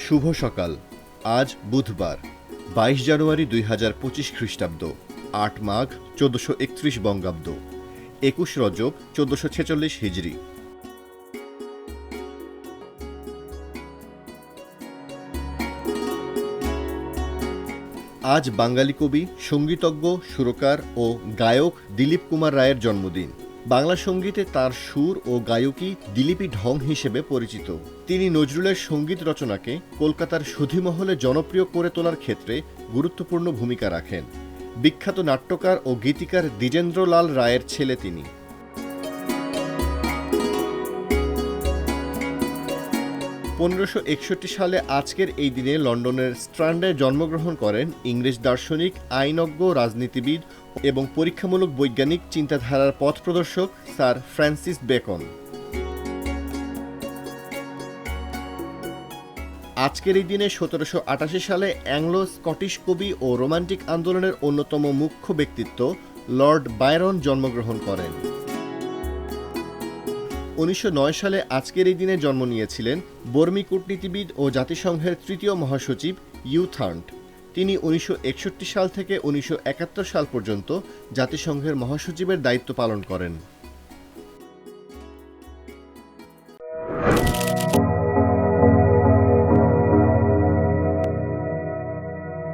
শুভ সকাল। আজ বুধবার ২২ জানুয়ারি ২০২৫ খ্রিস্টাব্দ, ৮ মাঘ ১৪৩১ বঙ্গাব্দ, ২১ রজব ১৪৪৬ হিজরি। আজ বাঙালি কবি, সঙ্গীতজ্ঞ, সুরকার ও গায়ক দিলীপ কুমার রায়ের জন্মদিন। বাংলা সঙ্গীতে তার সুর ও গায়কী দিলীপী ঢং হিসেবে পরিচিত। তিনি নজরুলের সঙ্গীত রচনাকে কলকাতার সুধীমহলে জনপ্রিয় করে তোলার ক্ষেত্রে গুরুত্বপূর্ণ ভূমিকা রাখেন। বিখ্যাত নাট্যকার ও গীতিকার দ্বিজেন্দ্রলাল রায়ের ছেলে তিনি। সালে আজকের এই দিনে লন্ডনের স্ট্র্যান্ডে জন্মগ্রহণ করেন ইংরেজ দার্শনিক, আইনজ্ঞ, রাজনীতিবিদ এবং পরীক্ষামূলক বৈজ্ঞানিক চিন্তাধারার পথপ্রদর্শক স্যার ফ্রান্সিস বেকন। আজকের এই দিনে ১৭৮৮ সালে অ্যাংলো স্কটিশ কবি ও রোমান্টিক আন্দোলনের অন্যতম মুখ্য ব্যক্তিত্ব লর্ড বায়রন জন্মগ্রহণ করেন। ১৯০৯ সালে আজকের এই দিনে জন্ম নিয়েছিলেন বর্মী কূটনীতিবিদ ও জাতিসংঘের তৃতীয় মহাসচিব হিউ থার্ন্ট। তিনি ১৯৬১ সাল থেকে ১৯৭১ সাল পর্যন্ত জাতিসংঘের মহাসচিবের দায়িত্ব পালন করেন।